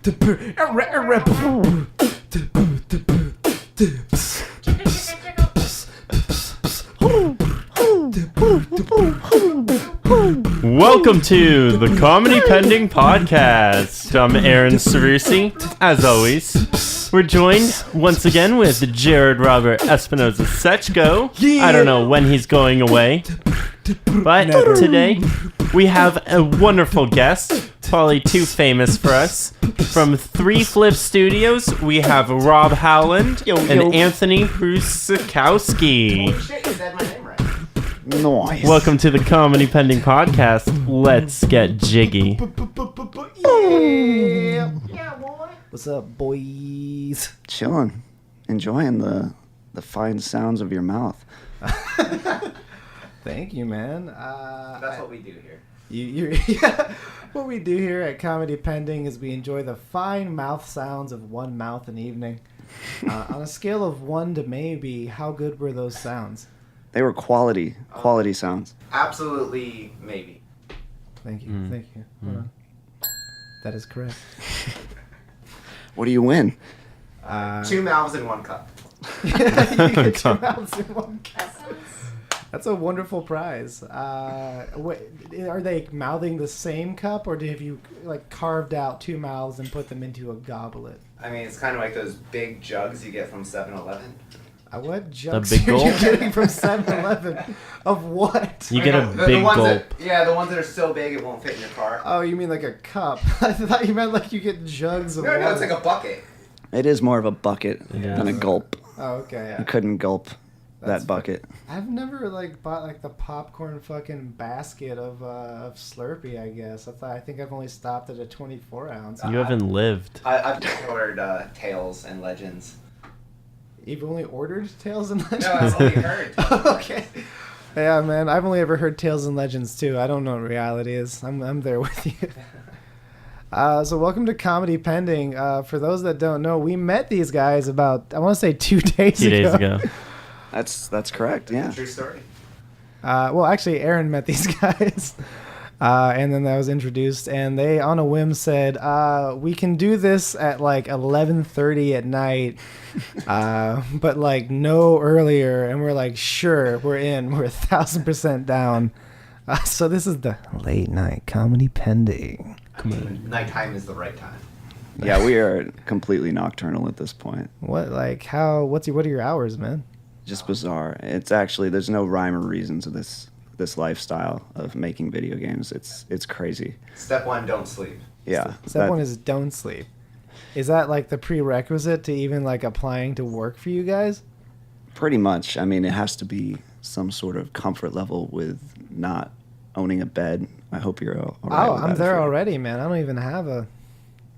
Welcome to the Comedy Pending Podcast. I'm Aaron Cerruti. As always, we're joined once again with Jared Robert Espinoza Sechko. I don't know when he's going away, but today we have a wonderful guest, probably too famous for us. From Three Flip Studios, we have Rob Howland and Anthony Prusakowski. Oh shit, you said my name right. Nice. Welcome to the Comedy Pending Podcast. Let's get jiggy. Yeah, boy. What's up, boys? Chilling, enjoying the fine sounds of your mouth. Thank you, man. That's what we do here. Yeah, what we do here at Comedy Pending is we enjoy the fine mouth sounds of one mouth an evening. On a scale of 1 to maybe, how good were those sounds? They were quality sounds. Absolutely, maybe. Thank you, thank you. Hold on. That is correct. What do you win? 2 mouths in 1 cup. You get 2 mouths in one cup. That's a wonderful prize. Wait, are they mouthing the same cup, or have you like carved out 2 mouths and put them into a goblet? I mean, it's kind of like those big jugs you get from 7-Eleven. What jugs big are you gulp? getting from 7-Eleven? Of what? You get a The big ones gulp. the ones that are so big it won't fit in your car. Oh, you mean like a cup? I thought you meant like you get jugs of water. No, it's like a bucket. It is more of a bucket Yeah. than a gulp. Oh, okay. You couldn't gulp That's that bucket. I've never like bought like the popcorn fucking basket of Slurpee. I guess I think I've only stopped at a 24 ounce. You haven't lived. I've just ordered Tales and Legends. You've only ordered Tales and Legends. No, I've only heard. Okay. Yeah, man. I've only ever heard Tales and Legends too. I don't know what reality is. I'm there with you. So welcome to Comedy Pending. For those that don't know, we met these guys about, I want to say 2 days 2 days ago. That's correct. Yeah. True story. Well, actually, Aaron met these guys. And then that was introduced, and they, on a whim, said, we can do this at like 11:30 at night, but like no earlier. And we're like, sure, we're in. We're 1,000% down. So this is the late night Comedy Pending. I mean, nighttime is the right time. Yeah, we are completely nocturnal at this point. What are your hours, man? Just bizarre. It's actually, there's no rhyme or reason to this lifestyle of making video games. It's crazy. Step 1, don't sleep. Yeah. Step 1 is don't sleep. Is that like the prerequisite to even like applying to work for you guys? Pretty much. I mean, it has to be some sort of comfort level with not owning a bed. I hope you're all right. Oh, with I'm that there if you're- already, man. I don't even have a.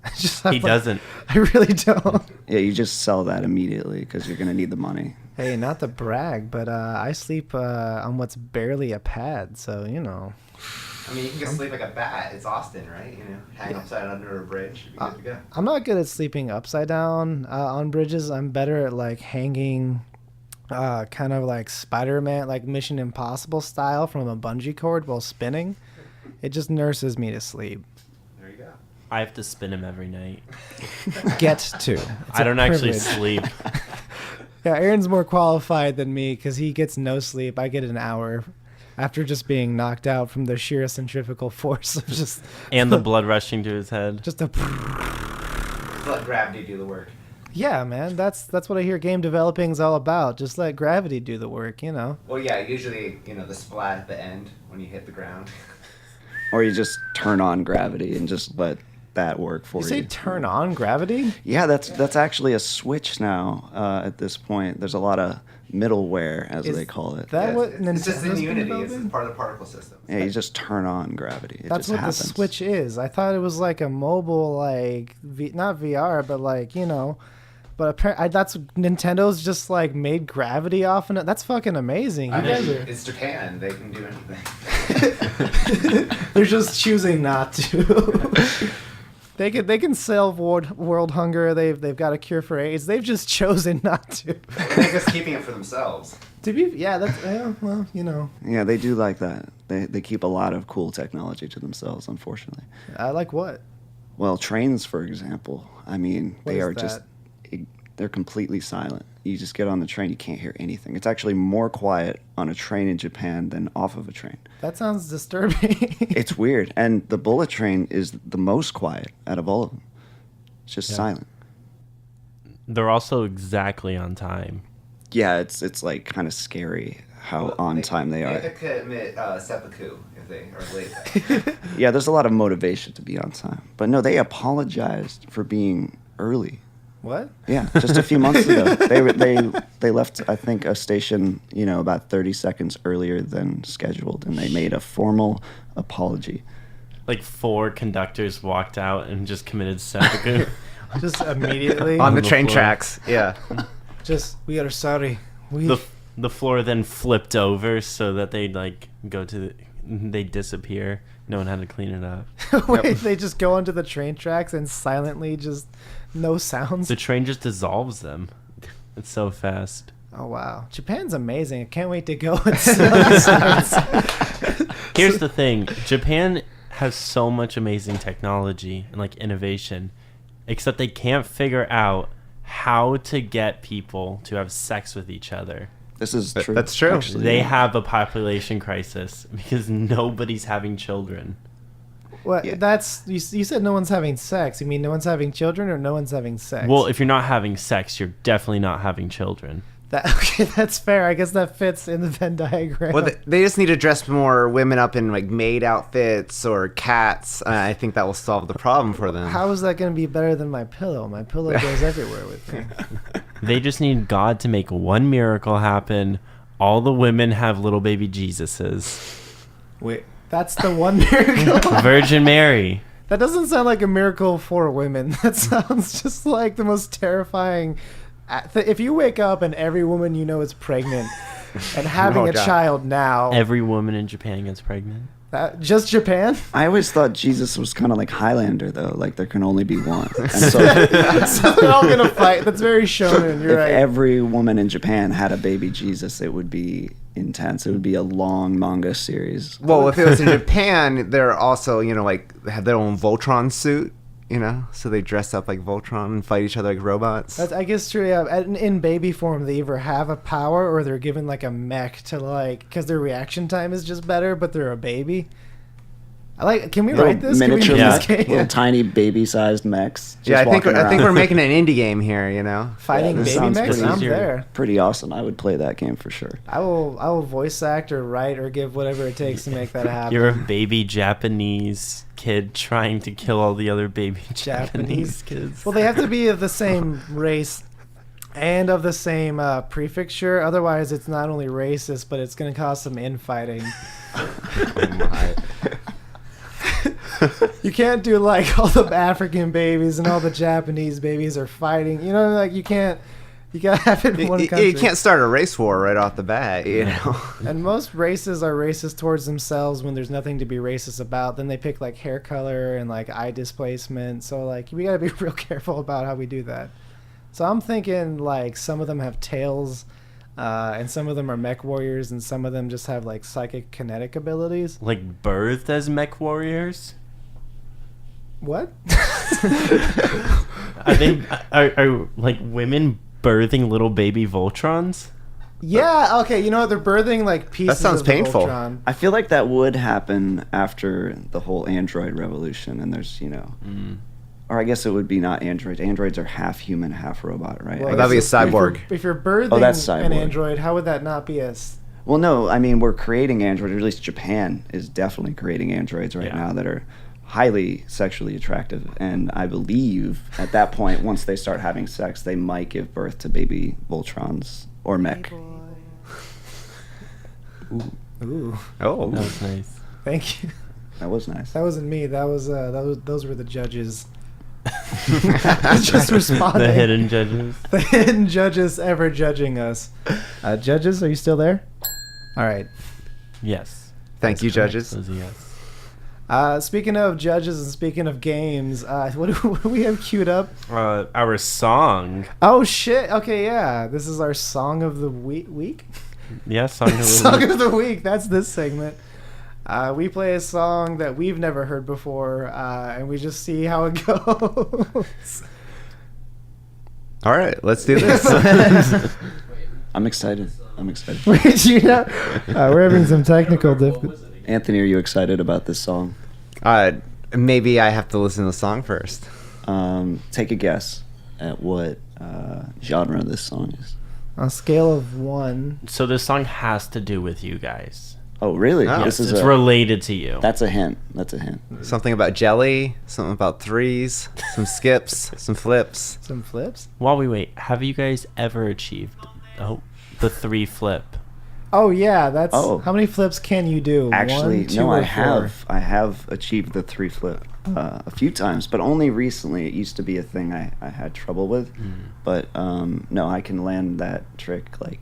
I just have He like- doesn't. I really don't. Yeah, you just sell that immediately because you're gonna need the money. Hey, not to brag, but I sleep on what's barely a pad, so you know. I mean, you can just sleep like a bat. It's Austin, right? You know, hang upside under a bridge. Be good to go. I'm not good at sleeping upside down on bridges. I'm better at like hanging, kind of like Spider-Man, like Mission Impossible style from a bungee cord while spinning. It just nurses me to sleep. There you go. I have to spin him every night. Get to. It's I a don't actually privilege. sleep. Yeah, Aaron's more qualified than me because he gets no sleep. I get an hour after just being knocked out from the sheer centrifugal force of just And the blood rushing to his head. just a. Just let gravity do the work. Yeah, man, that's what I hear game developing is all about. Just let gravity do the work, you know. Well, yeah, usually, the splat at the end when you hit the ground. Or you just turn on gravity and just let that work for You you. say turn on gravity? Yeah, that's actually a switch now. At this point, there's a lot of middleware, as Is they call it. That Yeah, what it's just in Nintendo's been Unity. It's developing? part of the particle system. Yeah, you just turn on gravity. It That's just what happens. the Switch is. I thought it was like a mobile, like not VR, but like But apparently, that's Nintendo's just like made gravity off, and that's fucking amazing. You I guys mean, are. it's Japan. They can do anything. They're just choosing not to. They can solve world hunger. They've got a cure for AIDS. They've just chosen not to. They're just keeping it for themselves. Well, Yeah, they do like that. They keep a lot of cool technology to themselves, unfortunately. I like what? Well, trains, for example. I mean, What they is are just that? they're completely silent. You just get on the train, you can't hear anything. It's actually more quiet on a train in Japan than off of a train. That sounds disturbing. It's weird. And the bullet train is the most quiet out of all of them. It's just Yeah. silent. They're also exactly on time. Yeah, it's like kind of scary how on time they have are. to commit seppuku if they are late. Yeah, there's a lot of motivation to be on time. But no, they apologized for being early. What? Yeah, just a few months ago. They left, I think, a station, about 30 seconds earlier than scheduled, and they made a formal apology. Like 4 conductors walked out and just committed seppuku. Just immediately. On the the train floor. tracks. Yeah. Just, we are sorry. We. the floor then flipped over so that they'd like go to they disappear. No one had to clean it up. Wait, they just go onto the train tracks and silently just no sounds. The train just dissolves them. It's so fast. Oh wow, Japan's amazing. I can't wait to go and see all the sights. Here's the thing. Japan has so much amazing technology and like innovation, except they can't figure out how to get people to have sex with each other. This is true. That's true. Actually, They yeah. have a population crisis because nobody's having children. What? Yeah. That's you said no one's having sex. You mean no one's having children or no one's having sex? Well, if you're not having sex, you're definitely not having children. Okay, that's fair. I guess that fits in the Venn diagram. Well, they just need to dress more women up in like maid outfits or cats. I think that will solve the problem for them. How is that going to be better than my pillow? My pillow goes everywhere with me. They just need God to make one miracle happen. All the women have little baby Jesuses. Wait, that's the one miracle. Virgin Mary. That doesn't sound like a miracle for women. That sounds just like the most terrifying. If you wake up and every woman you know is pregnant and having Oh, a God. child now, Every woman in Japan gets pregnant. just Japan? I always thought Jesus was kind of like Highlander, though. Like there can only be one. And so So they're all gonna fight. That's very shonen. You're if right. every woman in Japan had a baby Jesus, it would be intense. It would be a long manga series. Well, if it was in Japan, they're also, like, have their own Voltron suit, so they dress up like Voltron and fight each other like robots. That's, I guess true. Yeah, in baby form, they either have a power or they're given like a mech to because their reaction time is just better, but they're a baby. Can we write this? Can we miniature make Yeah. this game? little tiny baby-sized mechs. Just Yeah, I think walking we're around. making an indie game here, Fighting Yeah, this baby sounds mechs. pretty I'm easier. there. pretty awesome. I would play that game for sure. I will voice act or write or give whatever it takes to make that happen. You're a baby Japanese kid trying to kill all the other baby Japanese kids. Well, they have to be of the same race and of the same prefecture. Otherwise, it's not only racist, but it's going to cause some infighting. You can't do like all the African babies and all the Japanese babies are fighting. You can't. You gotta have it in one country. You can't start a race war right off the bat, And most races are racist towards themselves when there's nothing to be racist about. Then they pick like hair color and like eye displacement. So we gotta be real careful about how we do that. So I'm thinking like some of them have tails, and some of them are mech warriors, and some of them just have like psychic kinetic abilities. Like birthed as mech warriors? What? Are they are like women birthing little baby Voltrons? Yeah. Okay. They're birthing like pieces. sounds of the painful. Voltron. I feel like that would happen after the whole Android revolution, and there's or I guess it would be not androids. Androids are half human, half robot, right? Well, that'd be a if you're- cyborg. If you're birthing Oh, that's an cyborg. android, how would that not be Well, no, I mean we're creating androids. Or at least Japan is definitely creating androids right Yeah. now that are highly sexually attractive, and I believe at that point, once they start having sex, they might give birth to baby Voltrons or mech. Ooh. Oh. That was nice. Thank you. That was nice. That wasn't me. Those were the judges. Just responding. The hidden judges. The hidden judges ever judging us. Judges, are you still there? All right. Yes. Thank you, judges. That was a yes. Speaking of judges and speaking of games, what do we have queued up? Our song. Oh shit! Okay, yeah, this is our song of the week. Yeah, song of the Song week. of the week. That's this segment. We play a song that we've never heard before, and we just see how it goes. All right, let's do this. I'm excited. Wait, you know, we're having some technical difficulties. Anthony, are you excited about this song? Maybe I have to listen to the song first. Take a guess at what genre this song is. On a scale of 1. So this song has to do with you guys. Oh, really? Oh. Yes, it's related to you. That's a hint. Something about jelly, something about threes, some skips, some flips. Some flips? While we wait, have you guys ever achieved the 3 flip? Oh, yeah, that's... Oh. How many flips can you do? Actually, 1, 2, no, or I 4? have. I have achieved the 3 flip a few times, but only recently. It used to be a thing I had trouble with. But no, I can land that trick like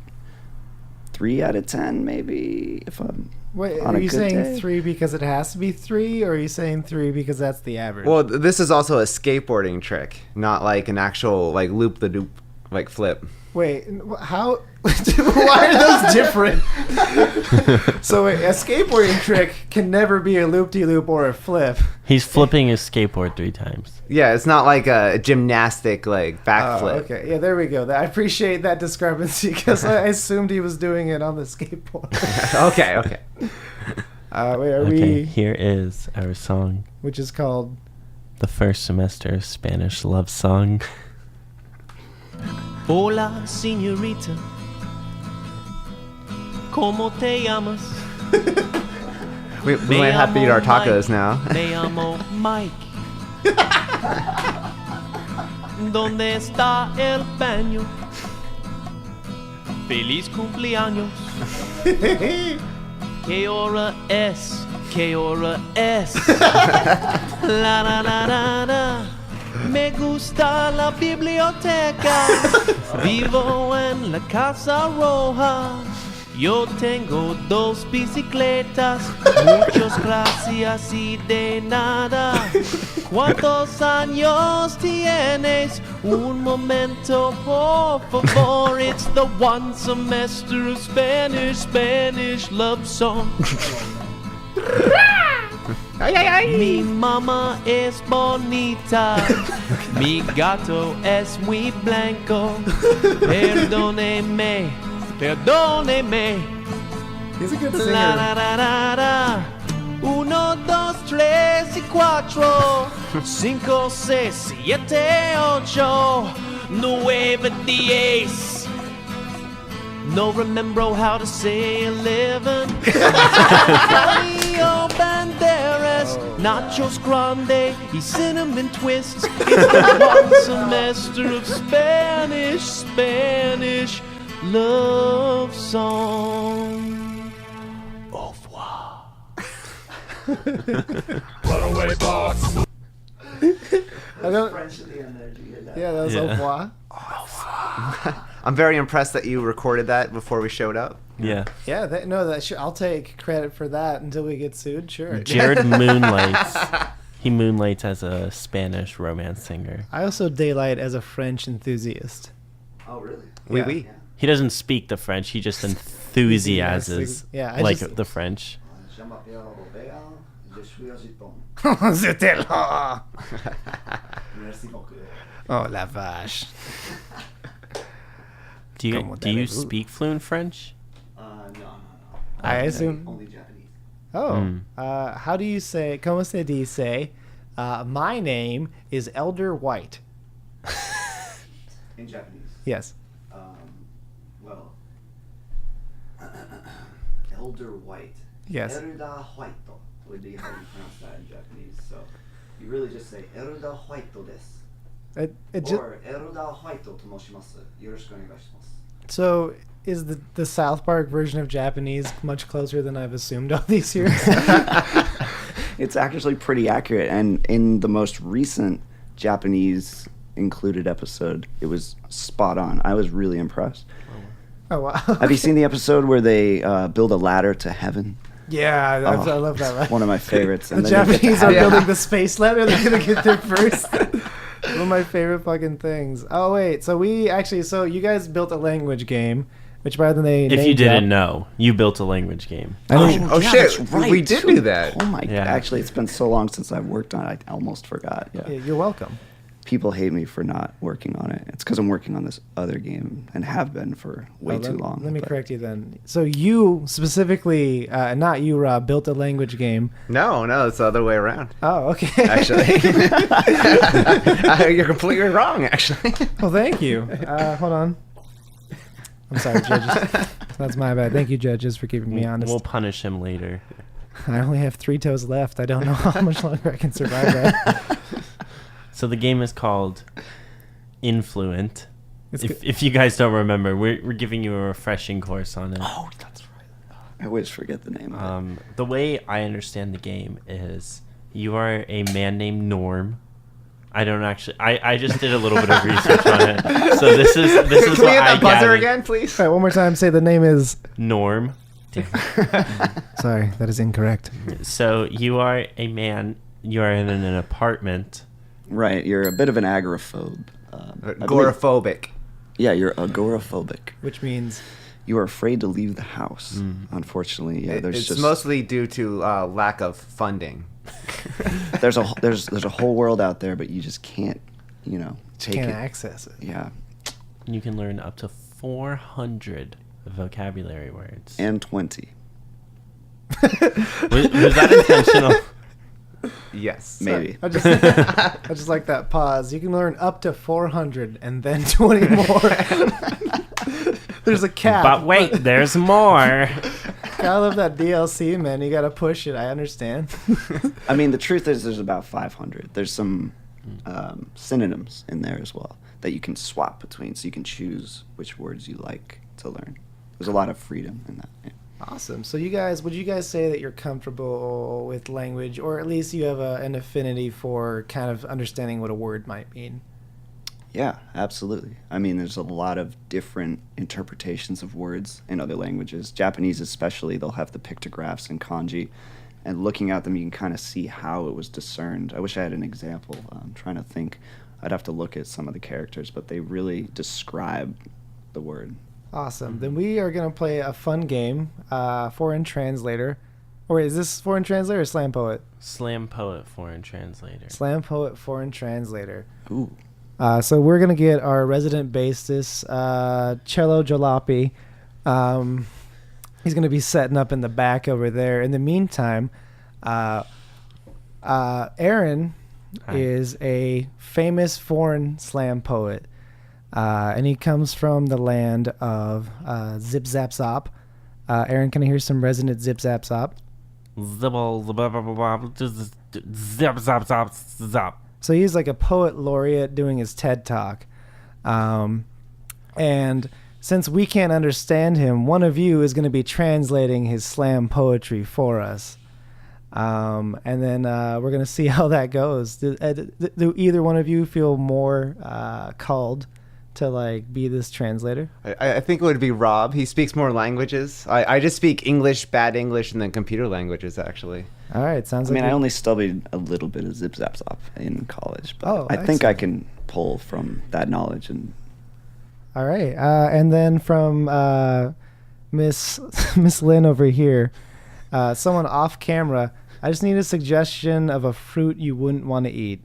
3 out of 10, maybe, if I'm Wait, on are a you good saying day. 3 because it has to be 3, or are you saying 3 because that's the average? Well, this is also a skateboarding trick, not like an actual like loop the doop like flip. Wait, how? Why are those different? So wait, a skateboarding trick can never be a loop-de-loop or a flip. He's flipping his skateboard 3 times. Yeah, it's not like a gymnastic like backflip. Okay, yeah, there we go. I appreciate that discrepancy because I assumed he was doing it on the skateboard. Okay. Wait, are Okay, we? here is our song. Which is called. The first semester Spanish love song. Hola, señorita. ¿Cómo te llamas? We might have to eat our tacos now. Me llamo Mike. ¿Dónde está el baño? Feliz cumpleaños. ¿Qué hora es? ¿Qué hora es? La la la la la. Me gusta la biblioteca. Vivo en la Casa Roja. Yo tengo 2 bicicletas. Muchas gracias y de nada. ¿Cuántos años tienes? Un momento, por favor. It's the 1 semester of Spanish love song. Mi mamá es bonita, mi gato es muy blanco. Perdóneme. He's a good La singer. la la la la. 1, 2, 3 y 4, 5, 6, 7, 8, 9, 10. No remember how to say 11. Mario Banderas, nachos grande y cinnamon twists. It's the 1 semester of Spanish love song. Au revoir. I don't, yeah, that was au revoir. I'm very impressed that you recorded that before we showed up. Yeah. Yeah, I'll take credit for that until we get sued. Sure. Jared moonlights. He moonlights as a Spanish romance singer. I also daylight as a French enthusiast. Oh, really? Oui, Yeah. oui. He doesn't speak the French. He just enthusiasms Yeah, I like just- the French. C'était là. Oh la vache. Do you Como speak fluent French? No. I assume. Only Japanese. Oh, how do you say? Como se dice? My name is Elder White. In Japanese. Yes. Well, Elder White. Yes. Elder White would be how you pronounce that in Japanese. So you really just say Elder White desu. It just, Or Elder White tomoshimasu. Yoroshiku onegaishimasu. so is the South Park version of Japanese much closer than I've assumed all these years? It's actually pretty accurate, and in the most recent Japanese included episode, it was spot on. I was really impressed. Oh wow. Have you seen the episode where they build a ladder to heaven? Yeah, I Oh, love that. Right? One of my favorites. The And then they get to Japanese are heaven. building the space ladder. They're gonna get there first. One of my favorite fucking things. Oh wait, so you guys built a language game. which by the way, If you didn't know, you built a language game. Oh, yeah, shit, that's right. we did do that. Oh my! Yeah. Actually, it's been so long since I've worked on it. I almost forgot. Yeah. You're welcome. People hate me for not working on it. It's because I'm working on this other game and have been for way too long. Let me but- correct you then. So you specifically, not you, Rob, built a language game. No, it's the other way around. Oh, okay. Actually, you're completely wrong. Actually, Well, thank you. Hold on. I'm sorry, judges. That's my bad. Thank you, judges, for keeping me honest. We'll punish him later. I only have 3 toes left. I don't know how much longer I can survive that. So the game is called Influent. It's If you guys don't remember, we're giving you a refreshing course on it. Oh, that's right. I always forget the name of it. The way I understand the game is you are a man named Norm. I don't actually. I just did a little bit of research on it. So this is Can what we I get that buzzer gathered. again, please? All right, one more time. Say the name is. Norm. Sorry, that is incorrect. So you are a man. You are in an apartment. Right, you're a bit of an agoraphobe. I believe- Agoraphobic. Yeah, you're agoraphobic. Which means. You are afraid to leave the house. Unfortunately, yeah. There's It's just mostly due to lack of funding. there's a whole world out there, but you just can't, take Can't it. access it. Yeah, You can learn up to 400 vocabulary words. and 20 Was that intentional? Yes. maybe. I just like that pause. You can learn up to 400 and then 20 more. There's a cap. But wait, there's more. I love that DLC, man. You gotta push it. I understand. I mean, the truth is, there's about 500. There's some synonyms in there as well that you can swap between, so you can choose which words you like to learn. There's a lot of freedom in that. Yeah. Awesome. So would you guys say that you're comfortable with language, or at least you have an affinity for kind of understanding what a word might mean? Yeah, absolutely. I mean, there's a lot of different interpretations of words in other languages. Japanese especially, they'll have the pictographs and kanji, and looking at them, you can kind of see how it was discerned. I wish I had an example. I'm trying to think. I'd have to look at some of the characters, but they really describe the word. Awesome. Then we are going to play a fun game, Foreign Translator. Or is this Foreign Translator or Slam Poet? Slam Poet Foreign Translator. Slam Poet Foreign Translator. Ooh. So we're going to get our resident bassist, Cello Jalopy. He's going to be setting up in the back over there. In the meantime, Aaron Hi. is a famous foreign slam poet. And he comes from the land of Zip Zap Zop. Aaron, can I hear some resonant Zip Zap Zop? Zibble, zip, zap, zap, zap. So he's like a poet laureate doing his TED Talk. And since we can't understand him, one of you is going to be translating his slam poetry for us. And then we're going to see how that goes. Do either one of you feel more called to be this translator? I think it would be Rob. He speaks more languages. I just speak English, bad English, and then computer languages, actually. All right, sounds I mean, like I only studied a little bit of Zip Zap Zop in college, but Oh, I think I excellent. can pull from that knowledge. And All right, and then from Miss Lynn over here, someone off camera. I just need a suggestion of a fruit you wouldn't want to eat.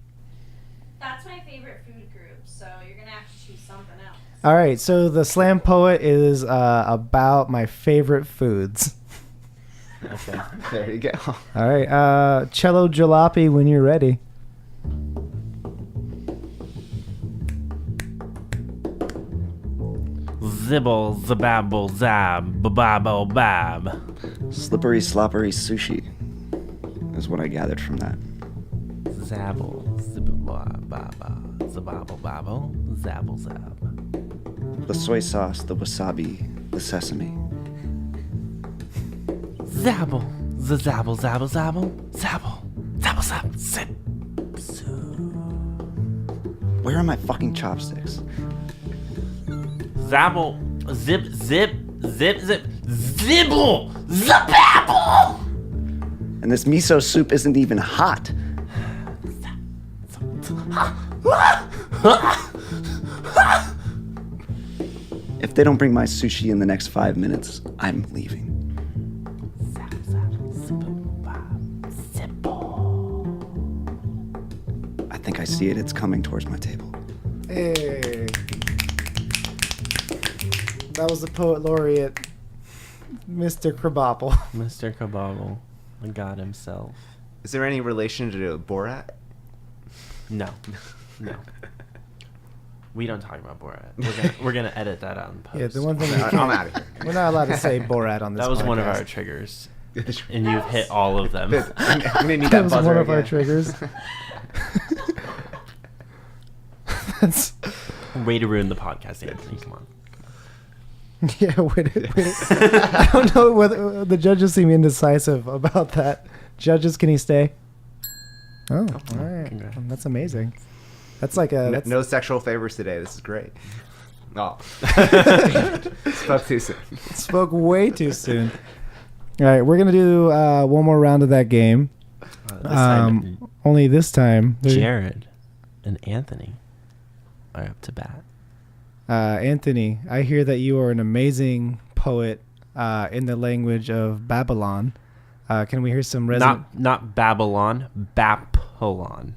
That's my favorite food group, so you're gonna have to choose something else. All right, so the slam poet is about my favorite foods. Okay. There you go. All right, Cello Jalopy, when you're ready. Zibble, zababble, zab, bababo, bab. slippery, sloppery sushi is what I gathered from that. Zabble, zibble, baba, zababble, babble, zabble, zab. The soy sauce, the wasabi, the sesame. Zabble, zabble, zabble, zabble, zabble, zabble, zab, zip. Where are my fucking chopsticks? Zabble, zip, zip, zip, zip, zibble, zababble. And this miso soup isn't even hot. If If they don't bring my sushi in the next 5 minutes, I'm leaving. I think I see it. It's coming towards my table. Hey. That was the poet laureate, Mr. Krabappel. Mr. Kabobble, the god himself. Is there any relation to Borat? No. No. We don't talk about Borat. We're gonna edit that out in post. Yeah, the one thing we I'm can't, out of here. we're not allowed to say Borat on this That was one of podcast. our triggers. And you've hit all of them. I'm gonna need That that was buzzer one of our again. triggers. That's, Way to ruin the podcast, Anthony. Come on. yeah, wait. I don't know whether the judges seem indecisive about that. Judges, can he stay? Oh, all right. Congrats. That's amazing. That's like a. That's, No sexual favors today. This is great. Oh. Spoke too soon. spoke way too soon. All right, we're gonna do one more round of that game. This time, Only this time, Jared and Anthony are up to bat. Anthony, I hear that you are an amazing poet in the language of Babylon. Can we hear some Not Babylon, Bapolon.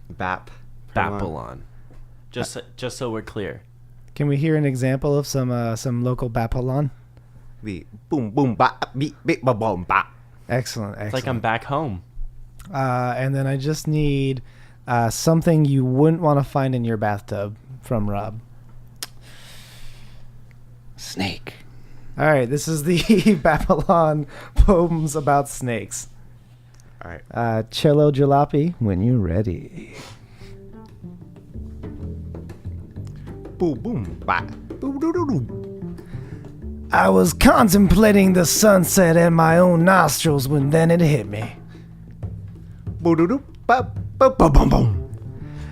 Babylon. Just so we're clear. Can we hear an example of some local Babylon? The boom boom ba beep beep ba boom ba. Excellent. It's like I'm back home. And then I just need something you wouldn't want to find in your bathtub from Rob. Snake. All right, this is the Babylon poems about snakes. All right. Cello Jalopy, when you're ready. Boom boom ba. Boom doo doo doo. I was contemplating the sunset at my own nostrils when then it hit me. Boom doo doo ba ba ba boom boom.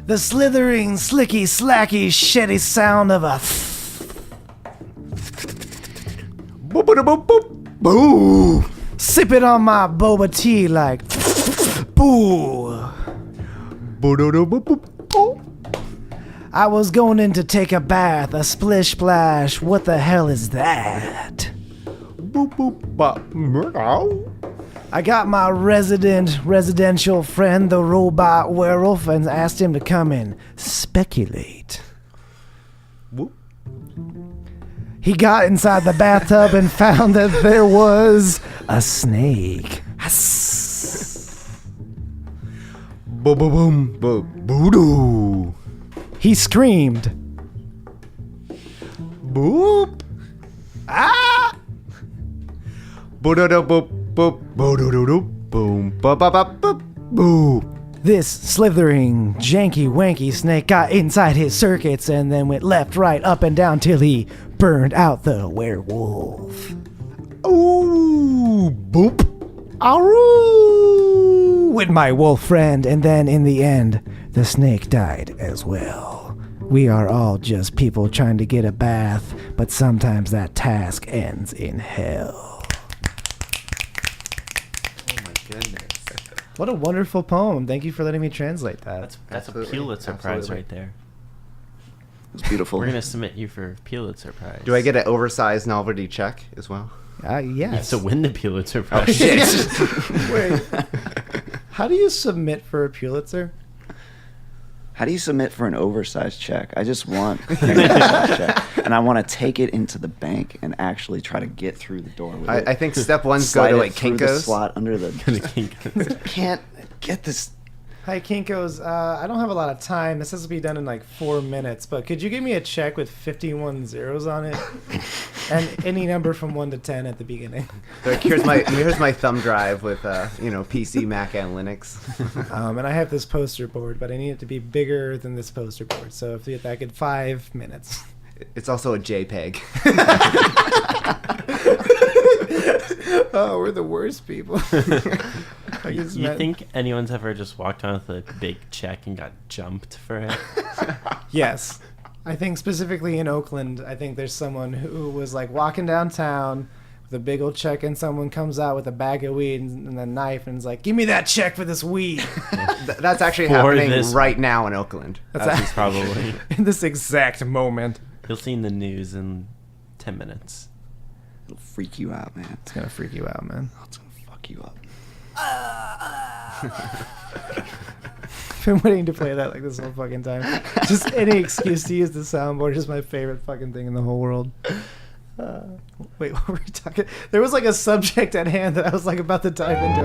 The slithering, slicky, slacky, shitty sound of a Boom boom boom boom. Boo. sipping on my boba tea like boo. Boo doo doo boom boom. Boo. I was going in to take a bath, a splish splash. What the hell is that? Boop boop ba. Meow. I got my residential friend, the robot werewolf, and asked him to come and speculate. Whoop. He got inside the bathtub and found that there was a snake. Boom boom boom boom boo doo. He screamed. Boop. Ah! Boo doo doo boop boop. Boo doo doo doo. Boom ba ba ba boop. Boo. This slithering, janky, wanky snake got inside his circuits and then went left, right, up, and down till he burned out the werewolf. Ooh. Boop. Aroo! With my wolf friend, and then in the end, the snake died as well. We are all just people trying to get a bath, but sometimes that task ends in hell. Oh my goodness. What a wonderful poem. Thank you for letting me translate that. That's a Absolutely. Pulitzer Prize Absolutely. right there. It's beautiful. We're gonna submit you for Pulitzer Prize. Do I get an oversized novelty check as well? Yes. to win the Pulitzer Prize? Wait. How do you submit for a Pulitzer? How do you submit for an oversized check? I just want an oversized check, and I want to take it into the bank and actually try to get through the door with it. I think step one's Slide go to it like through the Kinko's. slot under the. The Can't get this. Hi, Kinko's. I don't have a lot of time. This has to be done in like 4 minutes, but could you give me a check with 51 zeros on it? And any number from 1 to 10 at the beginning. Like, here's my thumb drive with PC, Mac, and Linux. And I have this poster board, but I need it to be bigger than this poster board. So if I could 5 minutes. It's also a JPEG. Oh, we're the worst people. I You just met- think anyone's ever just walked on with a big check and got jumped for it? Yes. I think specifically in Oakland, I think there's someone who was like walking downtown with a big old check, and someone comes out with a bag of weed and a knife and is like, "Give me that check for this weed." That's actually For happening this- right now in Oakland. That's Probably. in this exact moment. You'll see in the news in 10 minutes. It'll freak you out, man. It's gonna freak you out, man. It's gonna fuck you up. I've been waiting to play that like this whole fucking time. Just any excuse to use the soundboard is my favorite fucking thing in the whole world. Wait, what were we talking? There was like a subject at hand that I was like about to dive into.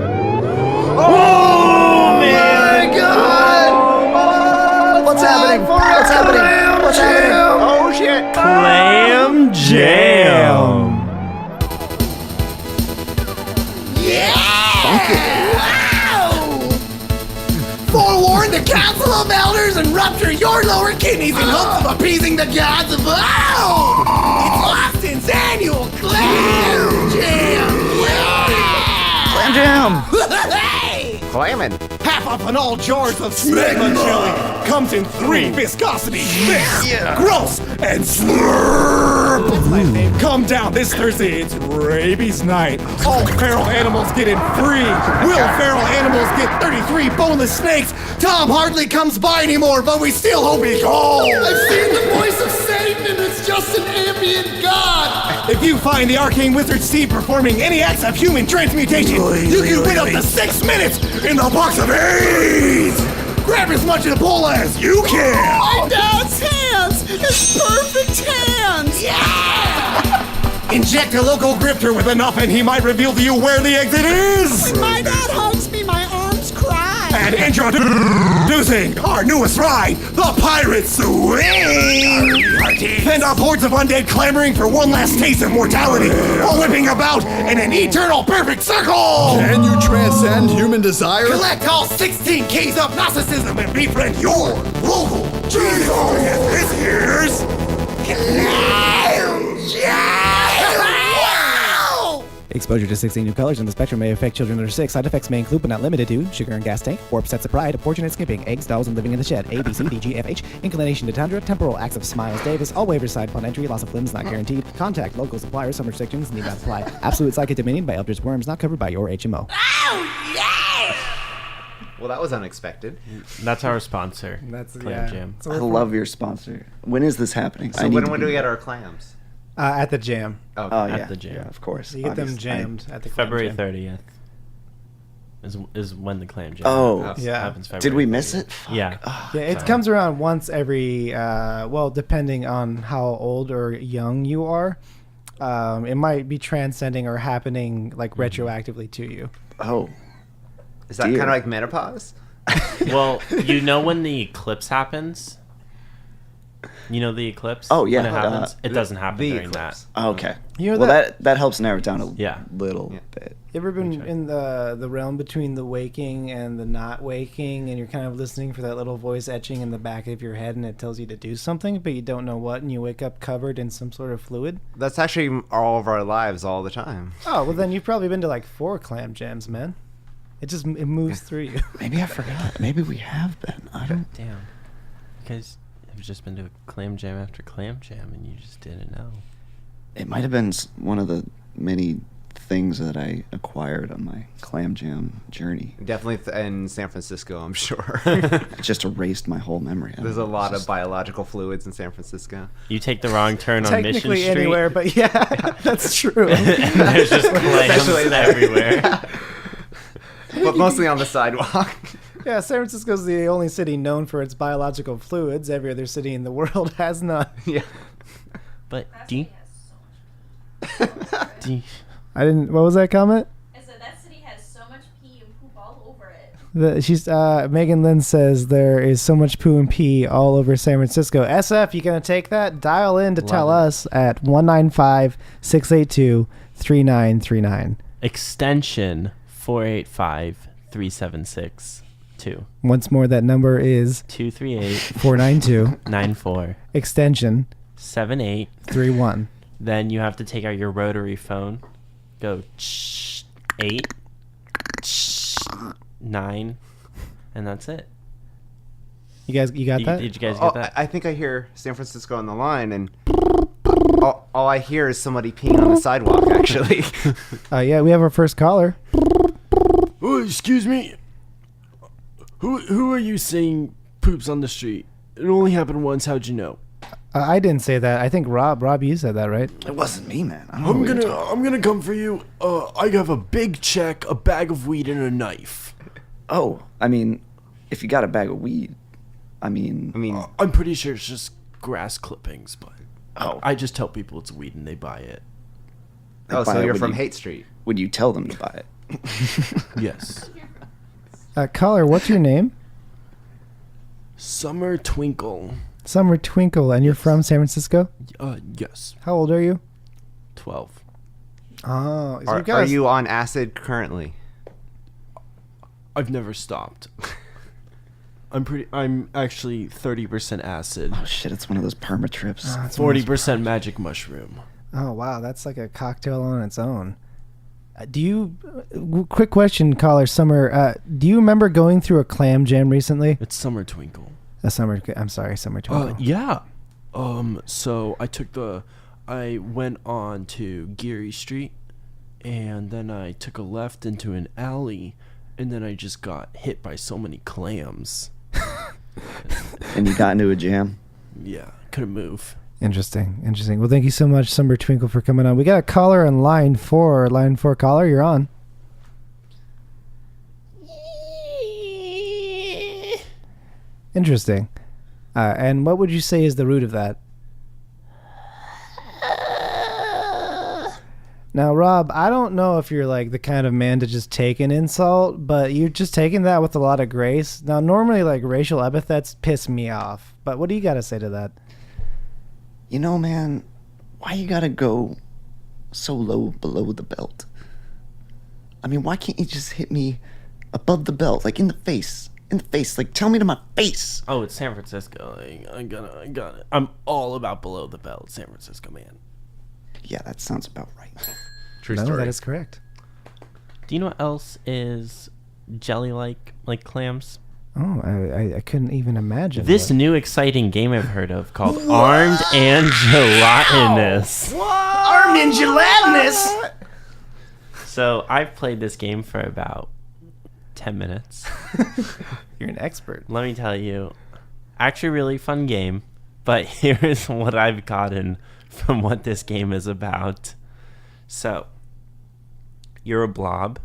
Oh, man! My God! Oh, what's happening? What's happening? What's happening? Oh shit! Clam Jam! Forewarn the Council of Elders and rupture your lower kidneys in hopes of appeasing the gods of It's Austin's annual Clam Jam! Clam Jam! Hey! Clamming. Half off on all jars of smegma chili. Comes in 3 viscosity, mix, gross, and slurp. Come down this Thursday. It's rabies night. All feral animals get in free. Will feral animals get 33 boneless snakes? Tom hardly comes by anymore, but we still hope he calls. I've seen the voice of Satan, and it's just an ambient god. If you find the arcane wizard Steve performing any acts of human transmutation, you can win up to 6 minutes in the box of AIDS. Grab as much of the pole as you can. My dad's hands, his perfect hands. Yeah. Inject a local grifter with enough, and he might reveal to you where the exit is. When my dad hugs me, my arms cry. And introducing our newest ride, the Pirate Swing. Fend off hordes of undead clamoring for one last taste of mortality, while whipping about in an eternal perfect circle. Can you transcend human desire? Collect all 16 keys of Gnosticism and befriend your local Jesus. This year's Clam Jam. Exposure to 16 new colors in the spectrum may affect children under 6. Side effects may include but not limited to sugar and gas tank, warped sets of pride, fortunate skipping, eggs, dolls, and living in the shed. A, B, C, D, G, F, H. Inclination to tundra, temporal acts of Smiles Davis. All waivers side upon entry. Loss of limbs not guaranteed. Contact local suppliers. Some restrictions need not apply. Absolute psychic dominion by Eldritch Worms not covered by your HMO. Well, that was unexpected. That's our sponsor. That's Clam Jam. So I love your sponsor. When is this happening? So when do we get our clams? at the jam. Okay. Oh, At yeah. the jam. Yeah, of course. You get them obviously. jammed at the Clam February Jam. 30th is when the Clam Jam Oh. Yeah. happens. February Did we miss 30th. it? Fuck. Yeah. Yeah, it comes around once every, well, depending on how old or young you are. It might be transcending or happening like retroactively to you. Oh. Is that Dear. kind of like menopause? Well, you know when the eclipse happens? You know the eclipse? Oh, yeah, When it happens? It doesn't happen the during eclipse. Okay. You know well, that- that helps narrow it down a Yeah. little Yeah. bit. You ever been in the realm between the waking and the not waking, and you're kind of listening for that little voice etching in the back of your head, and it tells you to do something, but you don't know what, and you wake up covered in some sort of fluid? That's actually all of our lives all the time. Oh, well then you've probably been to like 4 Clam Jams, man. It moves through you. Maybe I forgot. Maybe we have been. I don't. Damn. You guys have just been to a Clam Jam after Clam Jam, and you just didn't know. It might have been one of the many things that I acquired on my Clam Jam journey. Definitely in San Francisco, I'm sure. It just erased my whole memory. I There's don't a know, lot it's of biological fluids in San Francisco. You take the wrong turn on Mission Technically Street. anywhere, but yeah, that's true. There's just clams Especially there. everywhere. But mostly on the sidewalk. Yeah, San Francisco's the only city known for its biological fluids. Every other city in the world has none. Yeah. But That do you, city has so much do you- I didn't. What was that comment? I said that city has so much pee and poop all over it. Megan Lynn says there is so much poo and pee all over San Francisco. SF, you gonna take that? Dial in to tell Love it. us at 195-682-3939. extension 485-376-2. Once more, that number is 492 238-9478. extension 31. Then you have to take out your rotary phone. Go 8, 9, and that's it. You got that? Did you guys Oh, get that? I think I hear San Francisco on the line, and all I hear is somebody peeing on the sidewalk, actually. Yeah, we have our first caller. Oh, excuse me. Who are you saying poops on the street? It only happened once. How'd you know? I didn't say that. I think Rob, you said that, right? It wasn't me, man. I don't know what you're talking I'm gonna come for you. I have a big check, a bag of weed, and a knife. Oh, I mean, if you got a bag of weed, I mean, I'm pretty sure it's just grass clippings, but oh, I just tell people it's weed and they buy it. Oh, buy so it you're when from you- Hate Street. would you tell them to buy it? Yes. Caller, what's your name? Summer Twinkle. Summer Twinkle, and you're from San Francisco? Yes. How old are you? 12. Oh, so Are you on acid currently? I've never stopped. I'm actually 30% acid. Oh shit! It's one of those perma trips. 40% magic mushroom. Oh wow, that's like a cocktail on its own. Do you? Quick question, caller Summer. Do you remember going through a clam jam recently? It's Summer Twinkle. I'm sorry, Summer Twinkle. Yeah. So I went on to Geary Street, and then I took a left into an alley, and then I just got hit by so many clams. And you got into a jam. Yeah, couldn't move. Interesting. Well, thank you so much, Summer Twinkle, for coming on. We got a caller on line 4. Line 4 caller, you're on. Interesting. And what would you say is the root of that? Now, Rob, I don't know if you're like the kind of man to just take an insult, but you're just taking that with a lot of grace. Now, normally, like, racial epithets piss me off, but what do you got to say to that? You know, man, why you gotta go so low below the belt? I mean, why can't you just hit me above the belt, like in the face? Like, tell me to my face. Oh, it's San Francisco. Like, I got it. I'm all about below the belt, San Francisco man. Yeah, that sounds about right. True No, story. that is correct. Do you know what else is jelly-like clams? Oh, I couldn't even imagine. This that. new exciting game I've heard of called Armed and Gelatinous. Armed and gelatinous. So I've played this game for about 10 minutes. You're an expert. Let me tell you, actually really fun game, but here's what I've gotten from what this game is about. So, you're a blob.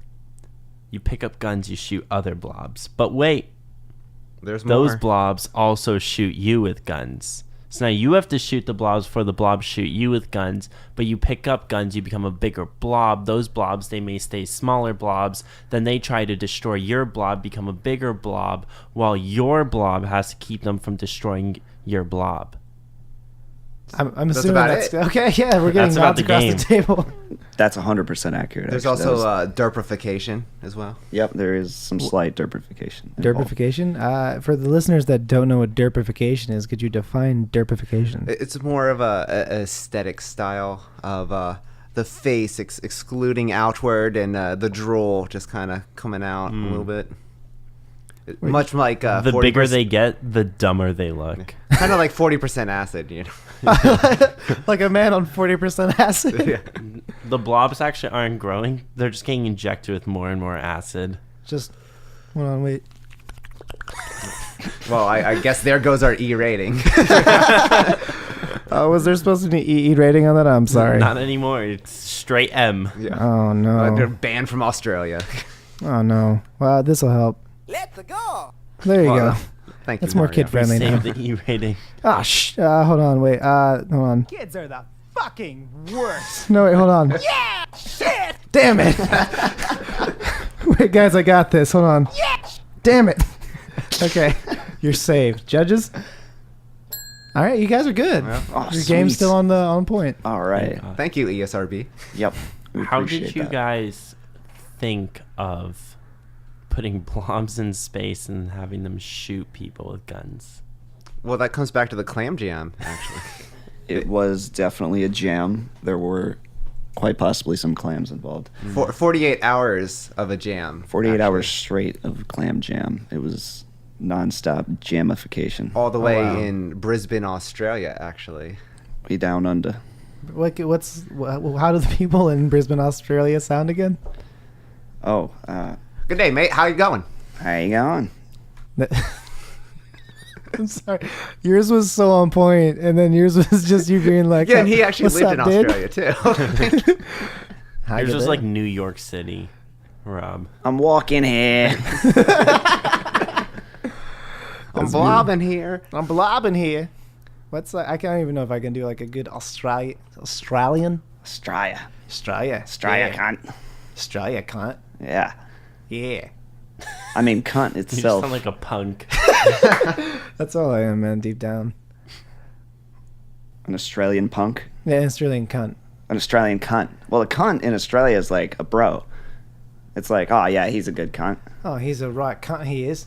You pick up guns, you shoot other blobs. But wait, There's those more. blobs also shoot you with guns. So now you have to shoot the blobs before the blobs shoot you with guns, but you pick up guns, you become a bigger blob. Those blobs, they may stay smaller blobs. Then they try to destroy your blob, become a bigger blob, while your blob has to keep them from destroying your blob. I'm That's assuming about that's it. okay. Yeah, we're getting That's about nods the across game. the table. That's 100% accurate. There's actually. also derpification as well. Yep, there is some slight derpification. involved. Derpification. For the listeners that don't know what derpification is, could you define derpification? It's more of a aesthetic style of the face excluding outward and the drool just kind of coming out a little bit. Much like The 40%, bigger they get, the dumber they look. kind of like 40% acid, you know. Like a man on 40% acid. Yeah. The blobs actually aren't growing. They're just getting injected with more and more acid. Just hold on, wait. Well, I guess there goes our E rating. Was there supposed to be an EE rating on that? I'm sorry. Not anymore. It's straight M. Yeah. Oh They're no. banned from Australia. Oh no. Well, this will help. Let's go. There you Well, go. Thank you. That's more Mario. kid friendly now. Save the E rating. Ah, hold on, wait. Hold on. Kids are the fucking worst. No, wait, hold on. Yeah, shit. Damn it. Wait, guys, I got this. Hold on. Yes. Damn it. Okay, you're saved. Judges. All right, you guys are good. Oh, Your game's sweet. still on point. All right. Thank you, ESRB. Yep. We How appreciate did you that. guys think of putting blobs in space and having them shoot people with guns? Well, that comes back to the clam jam, actually. It was definitely a jam. There were quite possibly some clams involved. 48 hours of a jam. 48 actually. hours straight of clam jam. It was nonstop jamification. All the way wow. in Brisbane, Australia, actually. Way down under. How do the people in Brisbane, Australia sound again? Oh, Good day, mate. How you going? how you going? I'm sorry. Yours was so on point, and then yours was just you being like, Yeah, and he actually "What's lived up, in dude?" Australia too. How Yours you was been? like New York City, Rob. I'm walking here. I'm blobbing here. I'm blobbing here. What's like? I can't even know if I can do like a good Australian. Australia. Australia. Australia, Yeah. cunt. Australia, cunt. Yeah. Yeah. I mean, cunt You just itself. sound like a punk. That's all I am, man. Deep down. An Australian punk. Yeah, Australian cunt. An Australian cunt. Well, a cunt in Australia is like a bro. It's like, oh yeah, he's a good cunt. Oh, he's a right cunt. He is.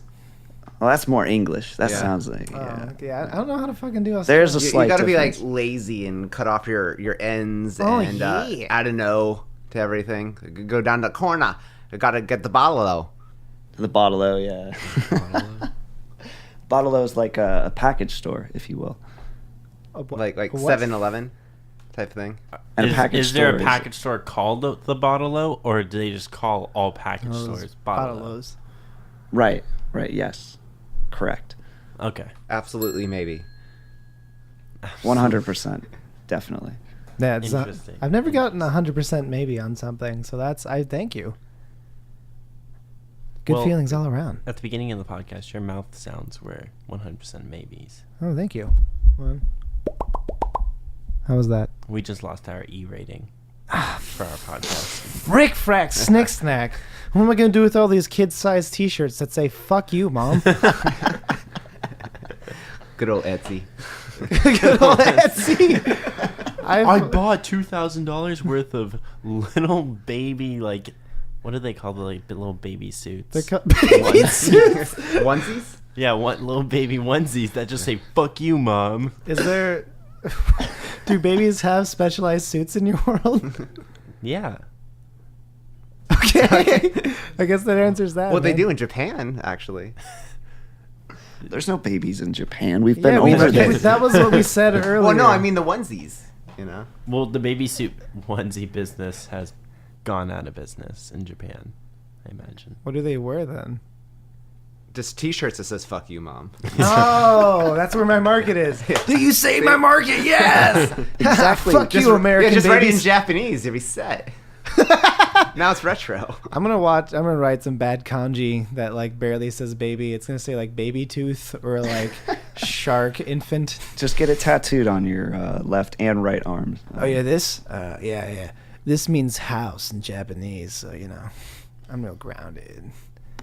Well, that's more English. That Yeah. sounds like, Oh, yeah. yeah. I don't know how to fucking do Australian. There's a You slight gotta be like difference. lazy and cut off your ends Oh, and yeah. add an O to everything. Go down the corner. You gotta get the bottle though. The Bottle-O, yeah. Bottle-O is like a package store, if you will. Like What? 7-Eleven type thing. And a is, package is there store a is- package store called the Bottle-O, or do they just call all package stores Bottle-O? Bottle-O's. Right, yes. Correct. Okay. Absolutely, maybe. 100%. Definitely. Yeah, it's not, Interesting. I've never gotten 100% maybe on something, so I thank you. Good Well, feelings all around. At the beginning of the podcast, your mouth sounds were 100% maybes. Oh, thank you. Well, how was that? We just lost our E rating for our podcast. Rick Frack Snick Snack. What am I going to do with all these kid-sized T-shirts that say "Fuck you, Mom"? Good old Etsy. Good old Etsy. I bought $2,000 worth of little baby, like, what do they call the like little baby suits? baby suits. Onesies? Yeah, what little baby onesies that just say "fuck you, mom." Is there? Do babies have specialized suits in your world? Yeah. Okay. I guess that answers that. Well, they man. do in Japan, actually. There's no babies in Japan. We've been Yeah, over this. that was what we said earlier. Well, no, I mean the onesies. You know. Well, the baby suit onesie business has gone out of business in Japan, I imagine. What do they wear then? Just T-shirts that says "fuck you, mom." Oh, that's where my market is. Do you say my market? Yes. Exactly. Fuck Just, you, American yeah, just write it in babies. Japanese. You'll be set. Now it's retro. I'm gonna write some bad kanji that like barely says baby. It's gonna say like baby tooth or like shark infant. Just get it tattooed on your left and right arms. Oh yeah, this. Yeah. This means house in Japanese, so you know, I'm real grounded.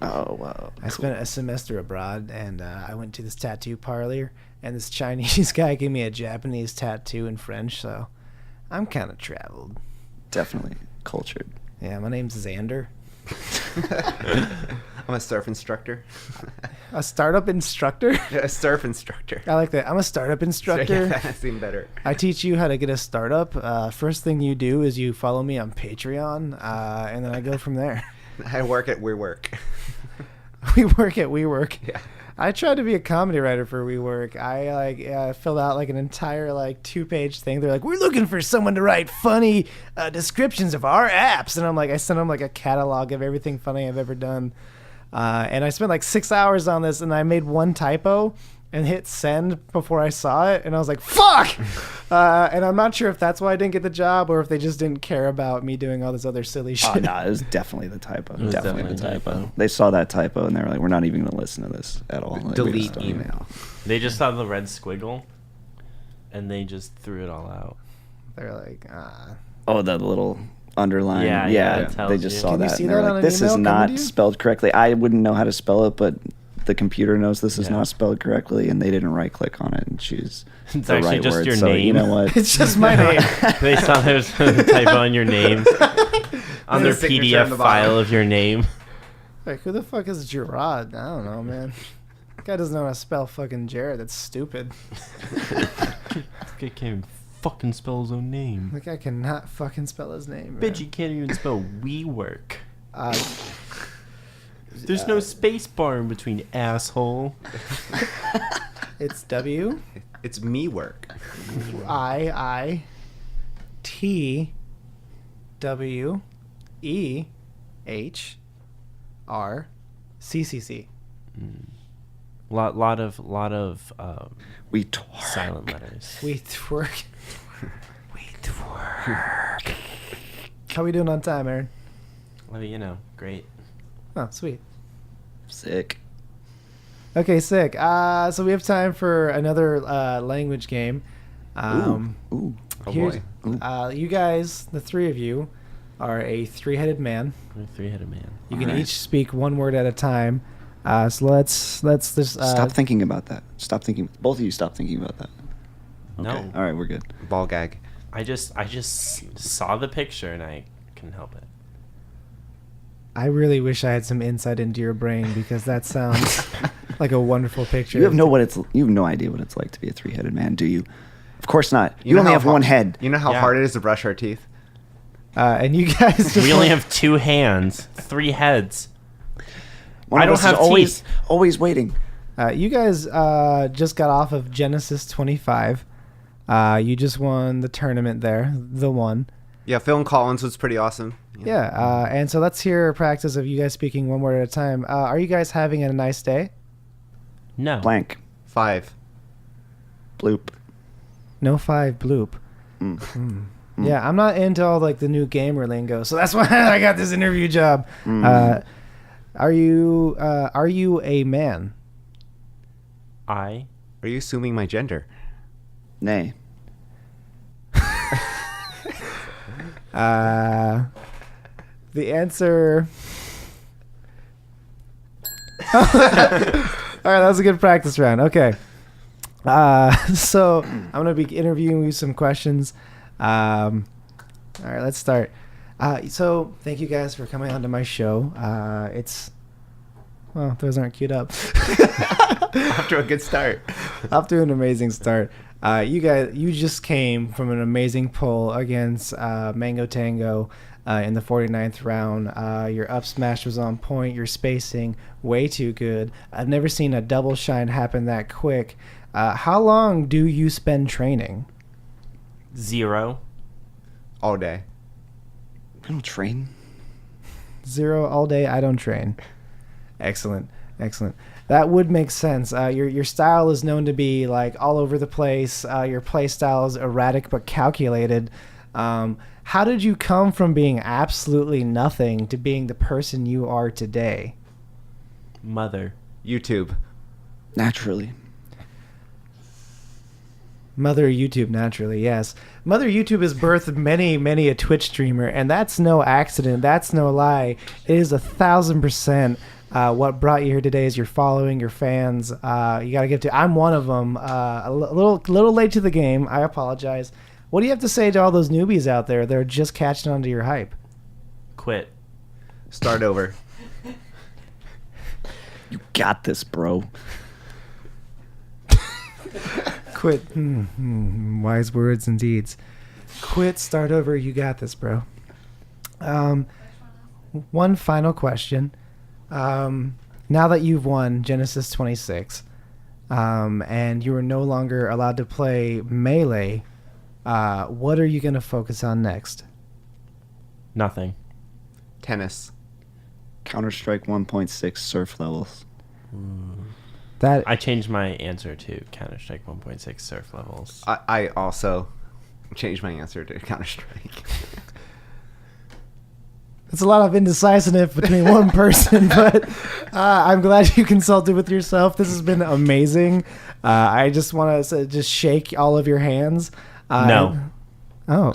Oh, wow. I spent a semester abroad, and I went to this tattoo parlor, and this Chinese guy gave me a Japanese tattoo in French, so I'm kind of traveled. Definitely cultured. Yeah, my name's Xander. I'm a surf instructor. A startup instructor? A surf instructor. I like that. I'm a startup instructor. Yeah, that seemed better. I teach you how to get a startup. First thing you do is you follow me on Patreon, and then I go from there. I work at WeWork. We work at WeWork. Yeah. I tried to be a comedy writer for WeWork. I filled out like an entire like 2-page thing. They're like, we're looking for someone to write funny descriptions of our apps, and I'm like, I sent them like a catalog of everything funny I've ever done, and I spent like 6 hours on this, and I made one typo and hit send before I saw it, and I was like, fuck. And I'm not sure if that's why I didn't get the job or if they just didn't care about me doing all this other silly shit. Oh, no, it was definitely the typo. was Definitely the definitely a typo. typo. They saw that typo and they were like, we're not even going to listen to this at all. Like, we Delete just don't even- email. They just saw the red squiggle, and they just threw it all out. They're like, ah. Oh, the little underline. Yeah, Yeah, it tells they just you. saw Can you that. see And they're that on like, an this email is coming not to you? spelled correctly. I wouldn't know how to spell it, but the computer knows this is Yeah. not spelled correctly, and they didn't right click on it and choose It's the actually right just word. your So you name. know what? It's just my name. They saw there was a typo on your name, on their There's a signature on PDF the file bottom. of your name. Like, who the fuck is Gerard? I don't know, man. Guy doesn't know how to spell fucking Jared. That's stupid. Guy can't even fucking spell his own name. The guy cannot fucking spell his name. Bitch, you can't even spell WeWork. Uh, There's no space bar in between, asshole. it's W It's me work. I T W E H R C C C. Lot of We twerk. silent letters. We twerk. We twerk. How we doing on time, Aaron? Well, you know, great. Oh, sweet. Sick. Okay, sick. So we have time for another language game. Ooh. Oh Here's, boy. you guys, the three of you, are a three-headed man. We're a three-headed man. You can Alright. each speak one word at a time. So let's just Stop thinking about that. Stop thinking. Both of you stop thinking about that. No. Okay. All right, we're good. Ball gag. I just saw the picture and I couldn't help it. I really wish I had some insight into your brain because that sounds like a wonderful picture. You have no idea what it's like to be a three-headed man, do you? Of course not. You know only how have one head. You know how Yeah. hard it is to brush our teeth? And you guys just We only have 2 hands, 3 heads. One I of don't us is have always, teeth. always waiting. You guys just got off of Genesis 25. You just won the tournament there, the one. Yeah, Phil and Collins was pretty awesome. Yeah, and so let's hear a practice of you guys speaking one word at a time. Are you guys having a nice day? No. Blank. 5. Bloop. No 5 bloop. Yeah, I'm not into all like the new gamer lingo, so that's why I got this interview job. Are you a man? I. Are you assuming my gender? Nay. The answer. All right, that was a good practice round. Okay. So I'm gonna be interviewing you some questions. All right, let's start. So thank you guys for coming onto my show. Well, those aren't queued up. Off to a good start. Off to an amazing start. You just came from an amazing pull against Mango Tango in the 49th round. Your up smash was on point. Your spacing, way too good. I've never seen a double shine happen that quick. How long do you spend training? 0. All day. I don't train. 0 all day. I don't train. Excellent. That would make sense. Your style is known to be like all over the place. Your play style is erratic but calculated. How did you come from being absolutely nothing to being the person you are today? Mother. YouTube. Naturally. Mother YouTube, naturally, yes. Mother YouTube has birthed many a Twitch streamer, and that's no accident. That's no lie. It is 1,000%. What brought you here today is your following, your fans. You got to give to. I'm one of them. A little late to the game. I apologize. What do you have to say to all those newbies out there that are just catching on to your hype? Quit. Start over. You got this, bro. Quit. Wise words and deeds. Quit. Start over. You got this, bro. One final question. Now that you've won Genesis 26, and you are no longer allowed to play Melee, what are you going to focus on next? Nothing. Tennis. Counter-Strike 1.6 surf levels. That I changed my answer to Counter-Strike 1.6 surf levels. I also changed my answer to Counter-Strike. It's a lot of indecisiveness between one person, but I'm glad you consulted with yourself. This has been amazing. I just want to just shake all of your hands. No. Oh.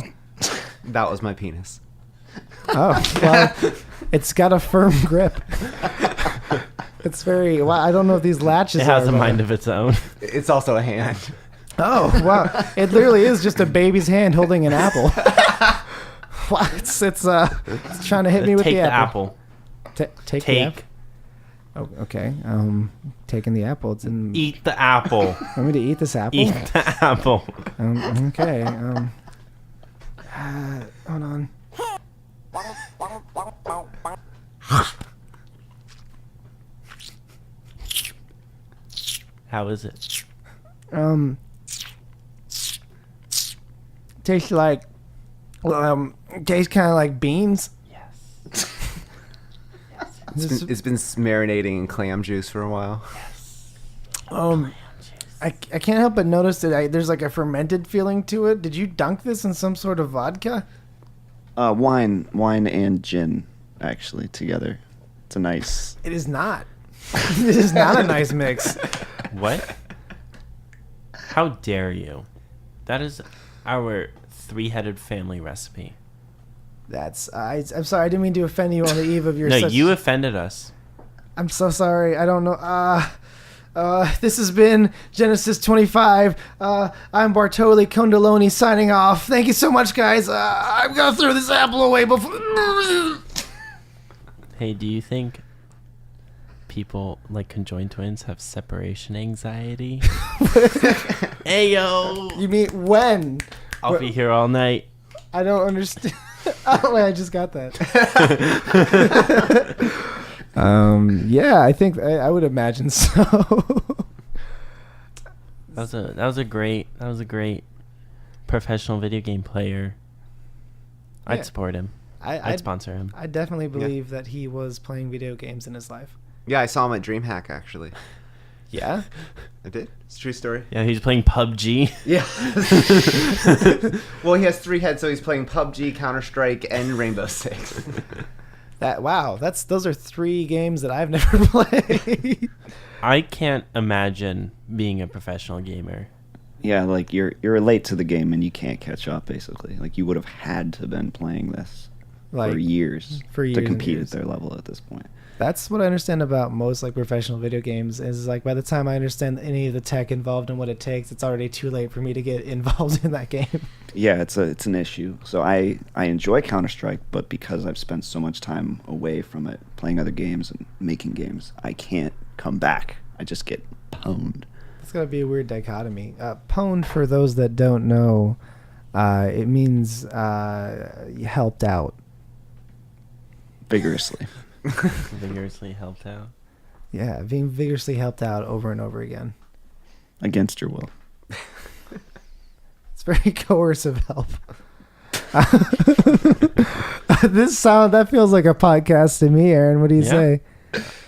That was my penis. Oh. Well, it's got a firm grip. It's very. Well, I don't know if these latches. It has are, a but- mind of its own. It's also a hand. Oh wow! It literally is just a baby's hand holding an apple. Wow, it's trying to hit me with Take the apple. apple. Take the apple. Oh, okay. Taking the apple. It's in. Eat the apple. Want me to eat this apple? Eat the apple. Okay. Hold on. How is it? Tastes like. Tastes kind of like beans. It's been marinating in clam juice for a while. I can't help but notice that there's like a fermented feeling to it. Did you dunk this in some sort of vodka? Wine and gin, actually, together. It's a nice... It is not. It is not a nice mix. What? How dare you? That is our three-headed family recipe. I'm sorry. I didn't mean to offend you on the eve of your... No, you offended us. I'm so sorry. I don't know. This has been Genesis 25. I'm Bartoli Condoloni signing off. Thank you so much, guys. I'm going to throw this apple away before... Hey, do you think people like conjoined twins have separation anxiety? Ayo! You mean when? I'll be here all night. I don't understand. Oh, wait, I just got that. Yeah, I think I would imagine so. That was a great professional video game player. Yeah. I'd support him. I'd sponsor him. I definitely believe that he was playing video games in his life. Yeah, I saw him at DreamHack actually. Yeah? I did. It's a true story. Yeah, he's playing PUBG. Yeah. Well, he has 3 heads, so he's playing PUBG, Counter-Strike, and Rainbow Six. Those are 3 games that I've never played. I can't imagine being a professional gamer. Yeah, like you're late to the game and you can't catch up, basically. Like you would have had to been playing this for years to compete at their level at this point. That's what I understand about most like professional video games is like by the time I understand any of the tech involved and what it takes, it's already too late for me to get involved in that game. Yeah, it's an issue. So I enjoy Counter-Strike, but because I've spent so much time away from it, playing other games and making games, I can't come back. I just get pwned. It's gotta be a weird dichotomy. Pwned, for those that don't know, it means helped out. Vigorously. Vigorously helped out. Yeah, being vigorously helped out over and over again. Against your will. It's very coercive help. That feels like a podcast to me, Aaron. What do you say?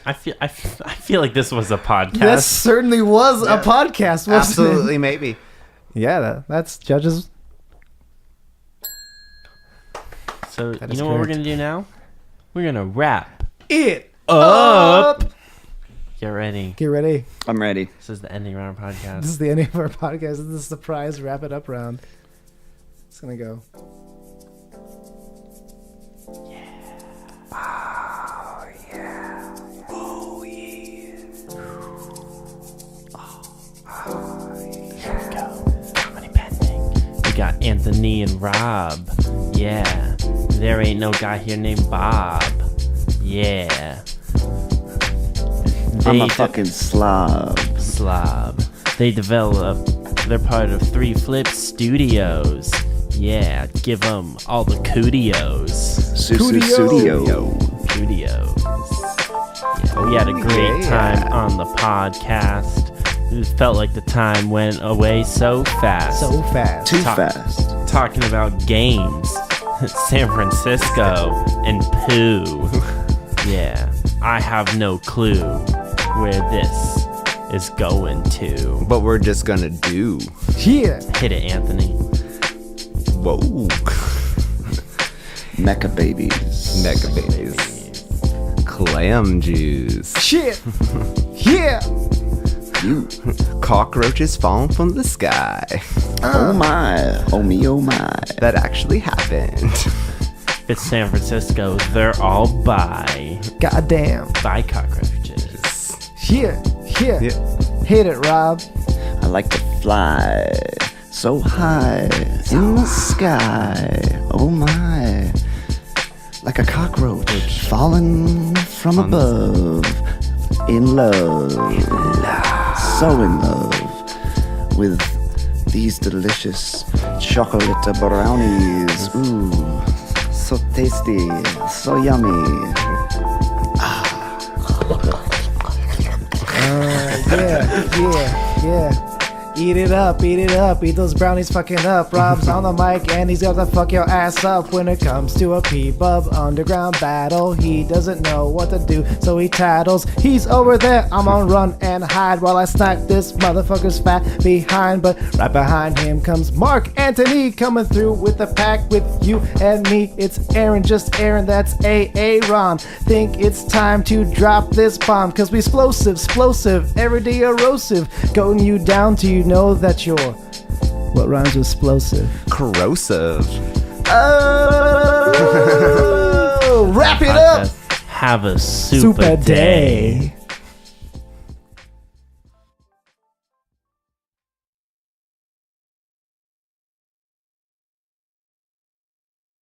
I feel like this was a podcast. This certainly was a podcast, wasn't Absolutely, it? maybe. Yeah, that's judges. So That you is know what we're correct. gonna do now? We're gonna wrap it up. Get ready. Get ready. I'm ready. This is the ending round of our podcast. This is the ending of our podcast. This is the surprise wrap it up round. It's gonna go. We got Anthony and Rob. Yeah. There ain't no guy here named Bob. Yeah. I'm a fucking slob. They they're part of 3 Flip Studios. Yeah, give them all the kudos. Studio. Kudos. Yeah, we had a great time on the podcast. It felt like the time went away so fast. Too fast. Talking about games, San Francisco, and poo. Yeah, I have no clue where this is going to. But we're just gonna do. Yeah. Hit it, Anthony. Whoa. Mecha babies. Mega babies. Clam juice. Shit. Yeah. Cockroaches falling from the sky. Oh my. Oh me, oh my. That actually happened. It's San Francisco. They're all by Goddamn. cockroaches. Yeah. Yeah. Hit it, Rob. I like to fly so high in the sky. Oh my. Like a cockroach falling from above. In love. So in love with these delicious chocolate brownies. Ooh, so tasty, so yummy. Yeah. Eat it up, eat those brownies fucking up. Rob's on the mic and he's gonna fuck your ass up. When it comes to a P-Bub underground battle, he doesn't know what to do, so he tattles. He's over there, I'm on run and hide while I snipe this motherfucker's fat behind. But right behind him comes Mark Anthony coming through with the pack with you and me. It's Aaron, just Aaron, that's Aaron. Think it's time to drop this bomb, cause we explosive, everyday erosive, going you down till you know that you're what rhymes with explosive? Corrosive. Oh, wrap it up. Have a super day.